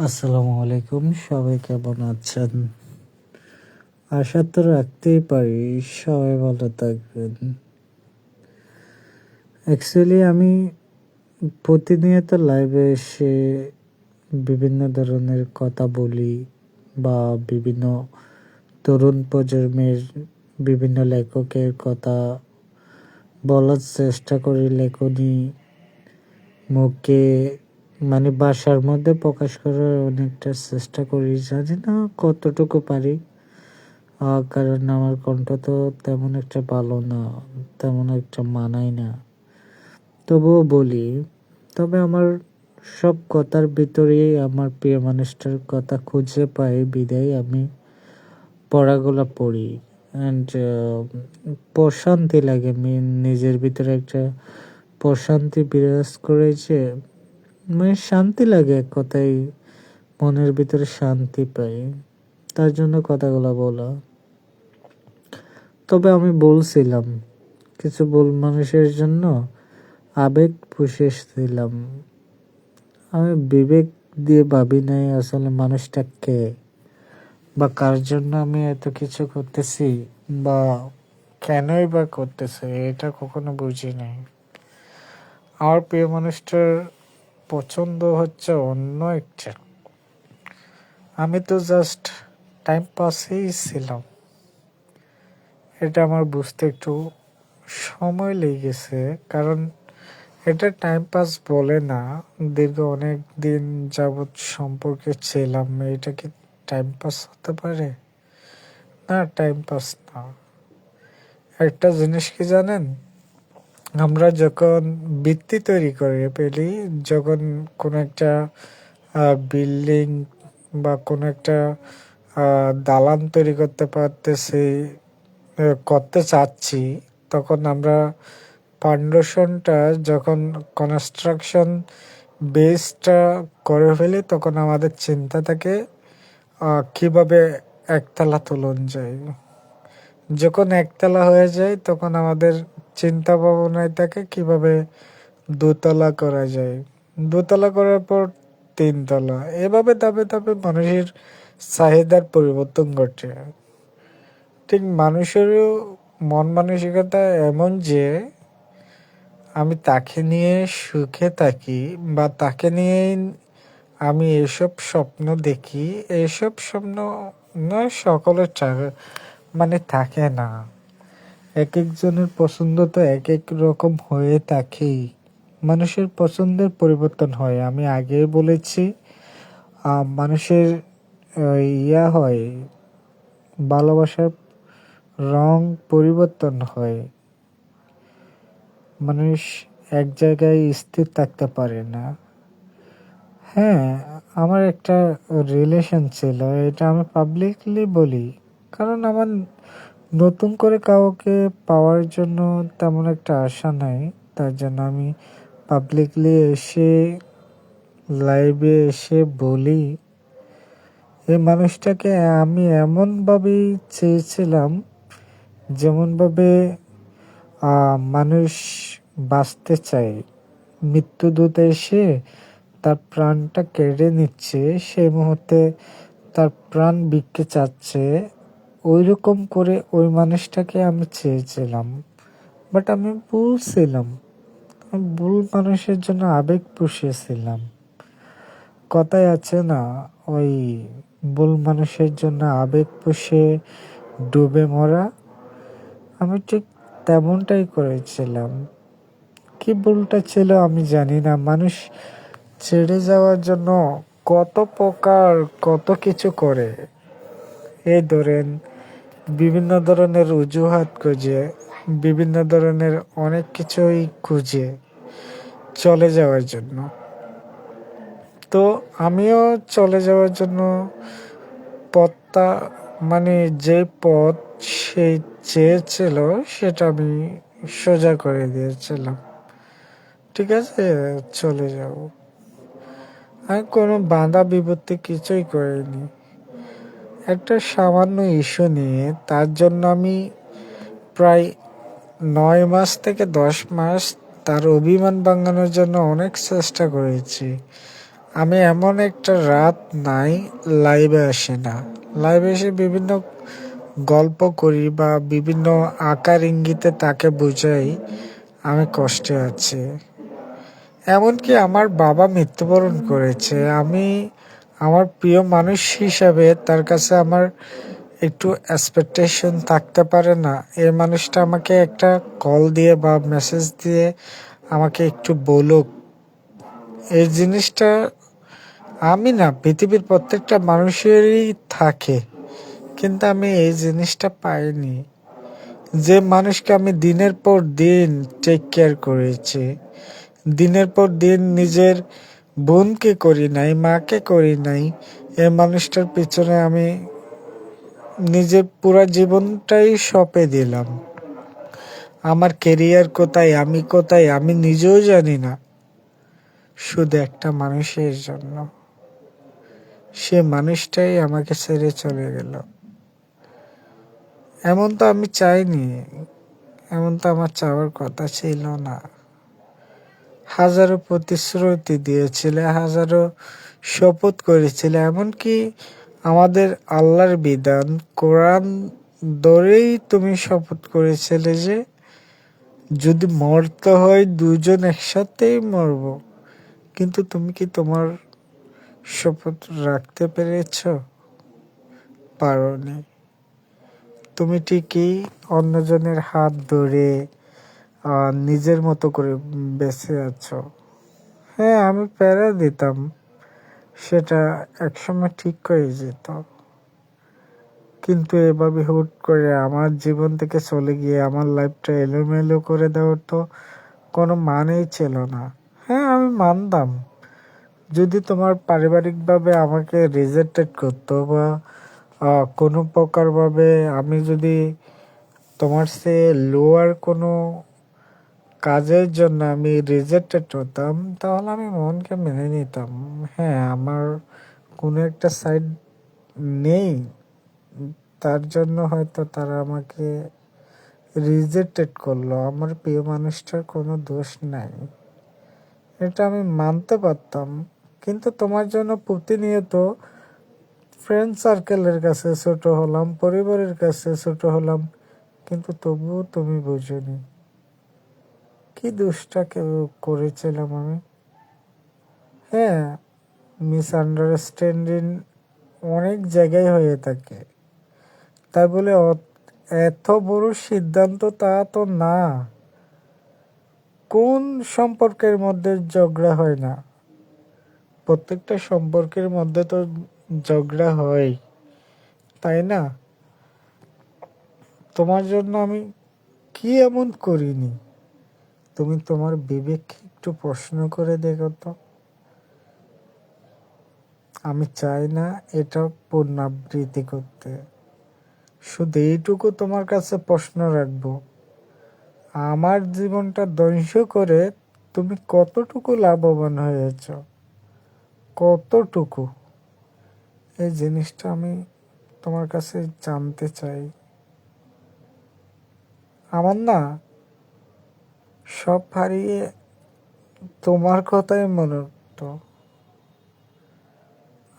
আসসালামু আলাইকুম, সবাই কেমন আছেন? আশা তো রাখতেই পারি সবাই ভালো থাকবেন। অ্যাকচুয়ালি আমি প্রতিনিয়ত লাইভে এসে বিভিন্ন ধরনের কথা বলি বা বিভিন্ন তরুণ প্রজন্মের বিভিন্ন লেখকের কথা বলার চেষ্টা করি লেখনী মুখে, মানে ভাষার মধ্যে প্রকাশ করার অনেকটা চেষ্টা করি। জানি না কতটুকু পারি, কারণ আমার কণ্ঠ তো তেমন একটা ভালো না, তেমন একটা মানায় না, তবুও বলি। তবে আমার সব কথার ভিতরেই আমার প্রিয় মানুষটার কথা খুঁজে পাই, বিদায় আমি পড়াগুলো পড়ি। অ্যান্ড প্রশান্তি লাগে, নিজের ভিতরে একটা প্রশান্তি বিরাজ করে, যে মানে শান্তি লাগে, এক কথায় মনের ভিতরে শান্তি পাই, তার জন্য কথাগুলো বলা। তবে আমি বলছিলাম, কিছু ভুল মানুষের জন্য আবেগ পুষেছিলাম। আমি বিবেক দিয়ে ভাবি নাই আসলে মানুষটা কে, বা কার জন্য আমি এত কিছু করতেছি, বা কেনই বা করতেছে, এটা কখনো বুঝি নাই। আমার প্রিয় মানুষটার পছন্দ হচ্ছে অন্য একটা। আমি তো জাস্ট টাইম পাসেই ছিলাম। এটা আমার বুঝতে একটু সময় লেগেছে, কারণ এটা টাইম পাস বলে না। দীর্ঘ অনেক দিন যাবৎ সম্পর্কে ছিলাম, এটা কি টাইম পাস হতে পারে? না, টাইম পাস না। একটা জিনিস কি জানেন, আমরা যখন বৃত্তি তৈরি করে ফেলি, যখন কোনো একটা বিল্ডিং বা কোনো একটা দালান তৈরি করতে পারতেছি, করতে চাচ্ছি, তখন আমরা ফাউন্ডেশনটা যখন কনস্ট্রাকশন বেসটা করে ফেলি, তখন আমাদের চিন্তা থাকে কিভাবে একতলা তুলন যায়। যখন একতলা হয়ে যায়, তখন আমাদের চিন্তা ভাবনায় থাকে কিভাবে দোতলা করা যায়। দোতলা করার পর তিনতলা, এভাবে ধাপে ধাপে মানুষের চাহিদার পরিবর্তন ঘটে। ঠিক মানুষেরও মন মানসিকতা এমন যে আমি তাকে নিয়ে সুখে থাকি, বা তাকে নিয়েই আমি এসব স্বপ্ন দেখি। এসব স্বপ্ন না সকলের মানে থাকে না। এক একজনের পছন্দ তো এক এক রকম হয়ে থাকেই। মানুষের পছন্দের পরিবর্তন হয়, আমি আগে বলেছি। মানুষের হয়, ভালোবাসার রং পরিবর্তন হয়। মানুষ এক জায়গায় স্থির থাকতে পারে না। হ্যাঁ, আমার একটা রিলেশন ছিল, এটা আমি পাবলিকলি বলি, কারণ আমার নতুন করে কাউকে পাওয়ার জন্য তেমন একটা আশা নাই। তার জন্য আমি পাবলিকলি এসে লাইভে এসে বলি, এই মানুষটাকে আমি এমনভাবেই চেয়েছিলাম, যেমনভাবে মানুষ বাঁচতে চায়। মৃত্যুদূত এসে তার প্রাণটা কেড়ে নিচ্ছে, সেই মুহূর্তে তার প্রাণ ভিক্ষে চাচ্ছে, ওই রকম করে ওই মানুষটাকে আমি চেয়েছিলাম। বাট আমি ভুল ছিলাম, আমি ভুল মানুষের জন্য আবেগ পুষিয়েছিলাম। কথায় আছে না, ওই ভুল মানুষের জন্য আবেগ পুষে ডুবে মরা। আমি ঠিক তেমনটাই করেছিলাম। কি ভুলটা ছিল আমি জানি না। মানুষ ছেড়ে যাওয়ার জন্য কত প্রকার কত কিছু করে। এই ধরেন বিভিন্ন ধরনের অজুহাত খুঁজে, বিভিন্ন ধরনের অনেক কিছুই খুঁজে চলে যাওয়ার জন্য। তো আমিও চলে যাওয়ার জন্য পথটা, মানে যে পথ সে চেয়েছিল, সেটা আমি সোজা করে দিয়েছিলাম। ঠিক আছে, চলে যাও। আমি কোনো বাধা বিপত্তি কিছুই করিনি। একটা সামান্য ইস্যু নিয়ে তার জন্য আমি প্রায় 9 মাস থেকে 10 মাস তার অভিমান ভাঙানোর জন্য অনেক চেষ্টা করেছি। আমি এমন একটা রাত নাই লাইভে আসি না। লাইভে এসে বিভিন্ন গল্প করি বা বিভিন্ন আকার ইঙ্গিতে তাকে বুঝাই আমি কষ্টে আছি। এমনকি আমার বাবা মৃত্যুবরণ করেছে, আমি আমার প্রিয় মানুষ হিসাবে তার কাছে আমার একটু এক্সপেকটেশন থাকতে পারে না? এই মানুষটা আমাকে একটা কল দিয়ে বা মেসেজ দিয়ে আমাকে একটু বলুক। এই জিনিসটা আমি না, পৃথিবীর প্রত্যেকটা মানুষেরই থাকে, কিন্তু আমি এই জিনিসটা পাইনি। যে মানুষকে আমি দিনের পর দিন টেক কেয়ার করেছি, দিনের পর দিন নিজের বোনকে করি নাই, মাকে করি নাই, এই মানুষটার পিছনে আমি নিজের পুরা জীবনটাই সঁপে দিলাম। আমার কেরিয়ার কোথায়, আমি কোথায়, আমি নিজেও জানি না, শুধু একটা মানুষের জন্য। সে মানুষটাই আমাকে ছেড়ে চলে গেল। এমন তো আমি চাইনি, এমন তো আমার চাওয়ার কথা ছিল না। হাজারো প্রতিশ্রুতি দিয়েছিলে, হাজারো শপথ করেছিলে, এমনকি আমাদের আল্লাহর বিধান কোরআন ধরেই তুমি শপথ করেছিলে যে যদি মরতে হয় দুজন একসাথেই মরব। কিন্তু তুমি কি তোমার শপথ রাখতে পেরেছ? পারোনি। তুমি ঠিকই অন্যজনের হাত ধরে নিজের মতো করে বেঁচে আছো। হ্যাঁ, আমি প্যারা দিতাম, সেটা একসময় ঠিক হয়ে যেত, কিন্তু এভাবে হুট করে আমার জীবন থেকে চলে গিয়ে আমার লাইফটা এলোমেলো করে দেওয়ার তো কোনো মানেই ছিল না। হ্যাঁ, আমি মানতাম যদি তোমার পারিবারিকভাবে আমাকে রিজেক্টেড করতো বা কোনো প্রকারভাবে আমি যদি তোমার সে লোয়ার কোনো কাজের জন্য আমি রিজেক্টেড হতাম, তাহলে আমি মনকে মেনে নিতাম। হ্যাঁ, আমার কোনো একটা সাইড নেই, তার জন্য হয়তো তারা আমাকে রিজেক্টেড করলো। আমার প্রিয় মানুষটার কোনো দোষ নাই, এটা আমি মানতে পারতাম। কিন্তু তোমার জন্য প্রতিনিয়ত ফ্রেন্ড সার্কেলের কাছে ছোট হলাম, পরিবারের কাছে ছোট হলাম, কিন্তু তবুও তুমি বুঝোনি কি দোষটা কেউ করেছিলাম আমি। হ্যাঁ, মিসআন্ডারস্ট্যান্ডিং অনেক জায়গায় হয়ে থাকে, তাই বলে এত বড় সিদ্ধান্ত তা তো না। কোন সম্পর্কের মধ্যে ঝগড়া হয় না? প্রত্যেকটা সম্পর্কের মধ্যে তো ঝগড়া হয়, তাই না? তোমার জন্য আমি কি এমন করিনি? তুমি তোমার বিবেককে একটু প্রশ্ন করে দেখো তো। আমি চাই না এটা পুনরাবৃত্তি করতে। শুধু এইটুকু তোমার কাছে প্রশ্ন রাখবো, আমার জীবনটা ধ্বংস করে তুমি কতটুকু লাভবান হয়েছ? কতটুকু? এই জিনিসটা আমি তোমার কাছে জানতে চাই। আমার না সব হারিয়ে তোমার কথাই মনে হতো।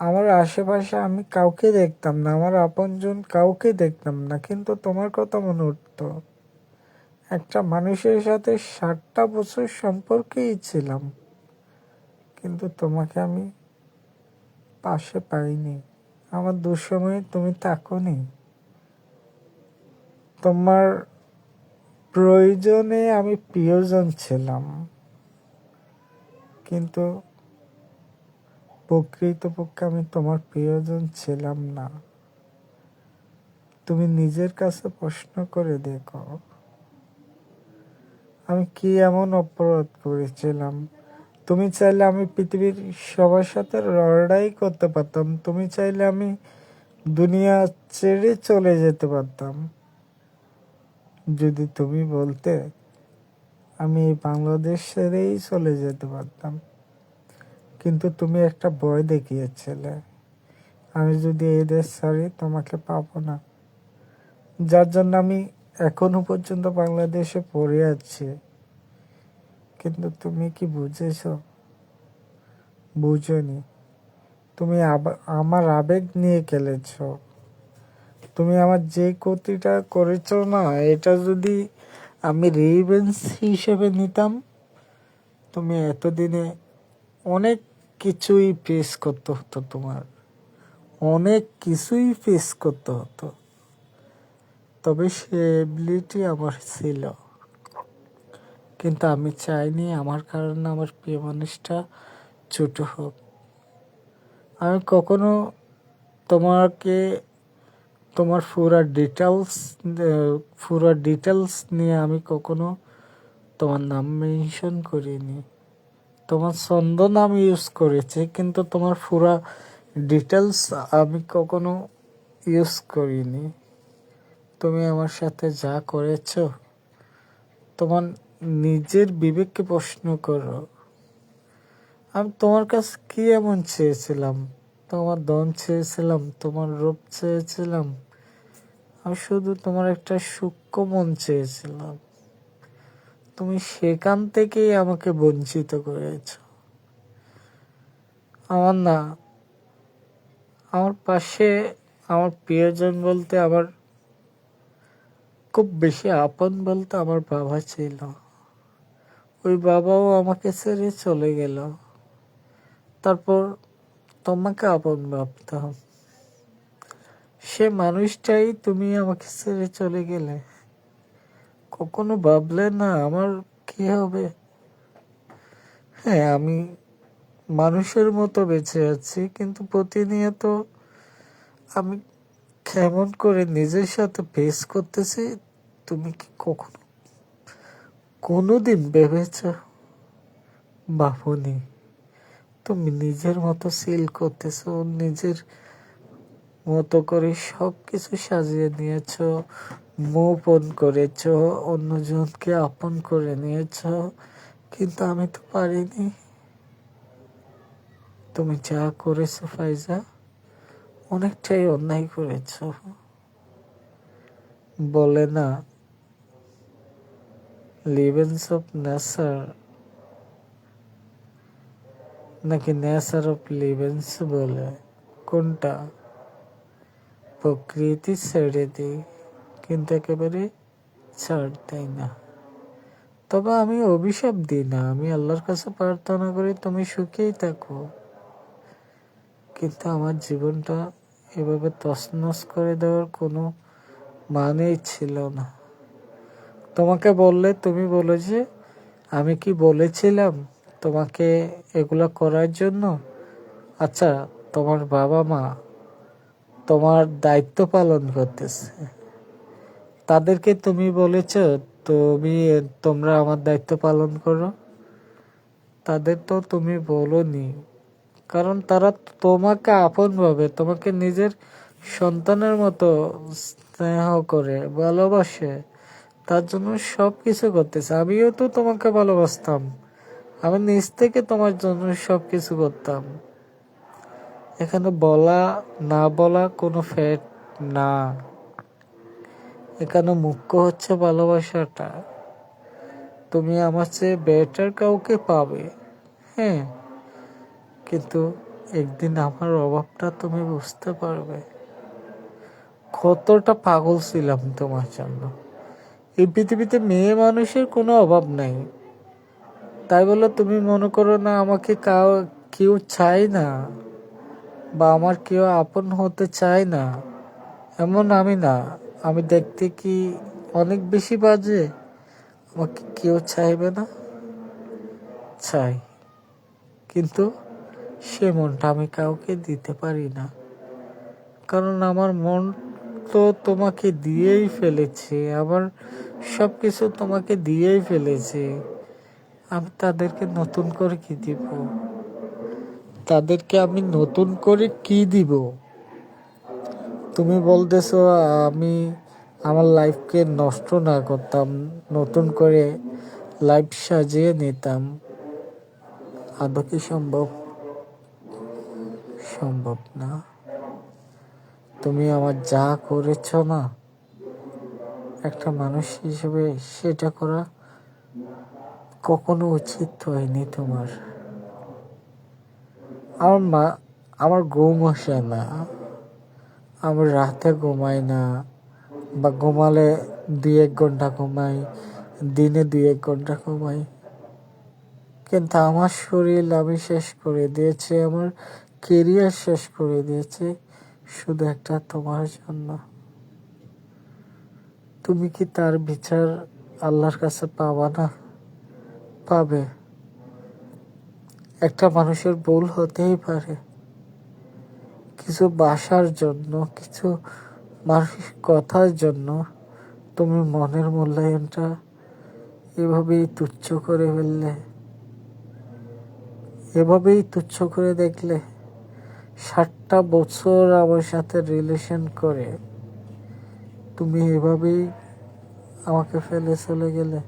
আমার আশেপাশে আমি কাউকে দেখতাম না, আমার আপনজন কাউকে দেখতাম না, কিন্তু তোমার কথা মনে উঠতো। একটা মানুষের সাথে 60টা বছর সম্পর্কেই ছিলাম, কিন্তু তোমাকে আমি পাশে পাইনি। আমার দুঃসময়ে তুমি থাকোনি। তোমার প্রয়োজনে আমি প্রিয়জন ছিলাম, কিন্তু প্রকৃতপক্ষে আমি তোমার প্রিয়জন ছিলাম না। তুমি নিজের কাছে প্রশ্ন করে দেখো, আমি কি এমন অপরাধ করেছিলাম? তুমি চাইলে আমি পৃথিবীর সবার সাথে লড়াই করতে পারতাম, তুমি চাইলে আমি দুনিয়া ছেড়ে চলে যেতে পারতাম। যদি তুমি বলতে, আমি এই বাংলাদেশ ছেড়েই চলে যেতে পারতাম, কিন্তু তুমি একটা ভয় দেখিয়েছিলে, আমি যদি এই দেশ ছাড়ি তোমাকে পাবো না, যার জন্য আমি এখনো পর্যন্ত বাংলাদেশে পড়ে আছি। কিন্তু তুমি কি বুঝেছো? বুঝোনি। তুমি আমার আবেগ নিয়ে খেলেছ। তুমি আমার যে ক্ষতিটা করেছ না, এটা যদি আমি রিভেঞ্জ হিসেবে নিতাম, তুমি এতদিনে অনেক কিছুই ফেস করতে হতো, তোমার অনেক কিছুই ফেস করতে হতো। তবে সে এবিলিটি আমার ছিল, কিন্তু আমি চাইনি আমার কারণে আমার প্রিয় মানুষটা ছোট হোক। আমি কখনো তোমাকে তোমার পুরা ডিটেলস নিয়ে আমি কখনো তোমার নাম মেনশন করিনি। তোমার ছন্দ নাম ইউজ করেছি, কিন্তু তোমার পুরা ডিটেলস আমি কখনো ইউজ করিনি। তুমি আমার সাথে যা করেছো, তোমার নিজের বিবেককে প্রশ্ন করো। আমি তোমার কাছে কি এমন চেয়েছিলাম? তোমার ধন চেয়েছিলাম? তোমার রূপ চেয়েছিলাম? আমি শুধু তোমার একটা সূক্ষ্ম মন চেয়েছিলাম। তুমি সেখান থেকেই আমাকে বঞ্চিত করেছ। আমার না, আমার পাশে আমার প্রিয়জন বলতে, আমার খুব বেশি আপন বলতে আমার বাবা ছিল। ওই বাবাও আমাকে ছেড়ে চলে গেল। তারপর তোমাকে আপন ভাবতাম, সে মানুষটাই তুমি আমাকে ছেড়ে চলে গেলে। কখনো ভাবলে না আমার কি হবে? হ্যাঁ, আমি মানুষের মতো বেঁচে আছি, কিন্তু প্রতিনিয়ত আমি কেমন করে নিজের সাথে ফেস করতেছি, তুমি কি কখনো কোনোদিন ভেবেছ? ভাবনি। তুমি নিজের মতো সিল করতেছো, নিজের মতো করে সবকিছু সাজিয়ে নিয়েছ, মুভ অন করেছ, অন্যজনকে আপন করে নিয়েছ, কিন্তু আমি তো পারিনি। তুমি যা করেছো ফাইজা, অনেকটাই অন্যায় করেছ। বলে না, লিভেন্স অফ নেচার নাকি নেচার অফ লিভেন্স বলে, কোনটা? প্রকৃতি ছেড়ে দিই, কিন্তু একেবারে ছাড় দেয় না। তবে আমি অভিশাপ দিই না, আমি আল্লাহর কাছে প্রার্থনা করি তুমি সুখেই থাকো। কিন্তু আমার জীবনটা এভাবে তছনছ করে দেওয়ার কোনো মানেই ছিল না। তোমাকে বললে তুমি বলো যে আমি কি বলেছিলাম তোমাকে এগুলো করার জন্য? আচ্ছা, তোমার বাবা মা তোমার দায়িত্ব পালন করতেছে, তাদেরকে তুমি বলেছ তোমরা আমার দায়িত্ব পালন করো? তাদের তো তুমি বলোনি, কারণ তারা তোমাকে আপন ভাবে, তোমাকে নিজের সন্তানের মতো স্নেহ করে, ভালোবাসে, তার জন্য সবকিছু করতেছে। আমিও তো তোমাকে ভালোবাসতাম, আমি নিজ থেকে তোমার জন্য সবকিছু করতাম। এখানে বলা না বলা কোনো ফ্যাট না, এখানে মুখ্য হচ্ছে ভালোবাসাটা। তুমি আমার চেয়ে বেটার কাউকে পাবে, হ্যাঁ, কিন্তু একদিন আমার অভাবটা তুমি বুঝতে পারবে, কতটা পাগল ছিলাম তোমার জন্য। এই পৃথিবীতে মেয়ে মানুষের কোনো অভাব নাই, তাই বলে তুমি মনে করো না আমাকে কেউ চায় না, বা আমার কেউ আপন হতে চায় না, এমন আমি না। আমি দেখতে কি অনেক বেশি বাজে? আমাকে কেউ চাইবে না? চাই, কিন্তু সে মনটা আমি কাউকে দিতে পারি না, কারণ আমার মন তো তোমাকে দিয়েই ফেলেছি, আমার সবকিছু তোমাকে দিয়েই ফেলেছি। আমি তাদেরকে নতুন করে কি দিব? তাদেরকে আমি নতুন করে কি দিব? তুমি বলতেছো আমি আমার লাইফকে নষ্ট না করতাম, নতুন করে লাইফ সাজিয়ে নিতাম। আদৌ কি সম্ভব? সম্ভব না। তুমি আমার যা করেছ না, একটা মানুষ হিসেবে সেটা করা কখনো উচিত হয়নি তোমার। আমার মা আমার ঘুম আসে না, আমি রাতে ঘুমাই না, বা ঘুমালে 2-1 ঘন্টা ঘুমাই, দিনে 2-1 ঘন্টা ঘুমাই। কিন্তু আমার শরীর আমি শেষ করে দিয়েছি, আমার কেরিয়ার শেষ করে দিয়েছি শুধু একটা তোমার জন্য। তুমি কি তার বিচার আল্লাহর কাছে পাবা না? পাবে। একটা মানুষের ভুল হতেই পারে, কিছু বাসার জন্য, কিছু মানুষের কথার জন্য তুমি মনের মূল্যায়নটা এভাবেই তুচ্ছ করে ফেললে, এভাবেই তুচ্ছ করে দেখলে। 7টা বছর আমার সাথে রিলেশন করে তুমি এভাবেই আমাকে ফেলে চলে গেলে।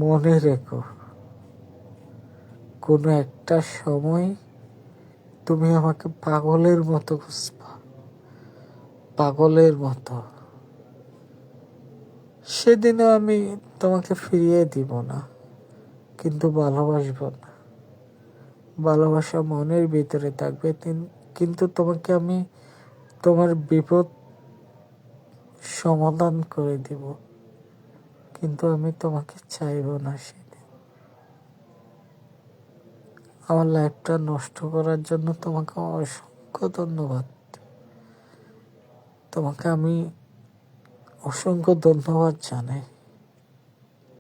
মনে রেখো, কোনো একটা সময় তুমি আমাকে পাগলের মতো খুঁজবা, পাগলের মতো। সেদিনও আমি তোমাকে ফিরিয়ে দিব না, কিন্তু ভালোবাসবো না। ভালোবাসা মনের ভিতরে থাকবে, কিন্তু তোমাকে আমি তোমার বিপদ সমাধান করে দিব, কিন্তু আমি তোমাকে চাইব না সেদিন। আমার লাইফটা নষ্ট করার জন্য তোমাকে অসংখ্য ধন্যবাদ। তোমাকে আমি অসংখ্য ধন্যবাদ জানাই।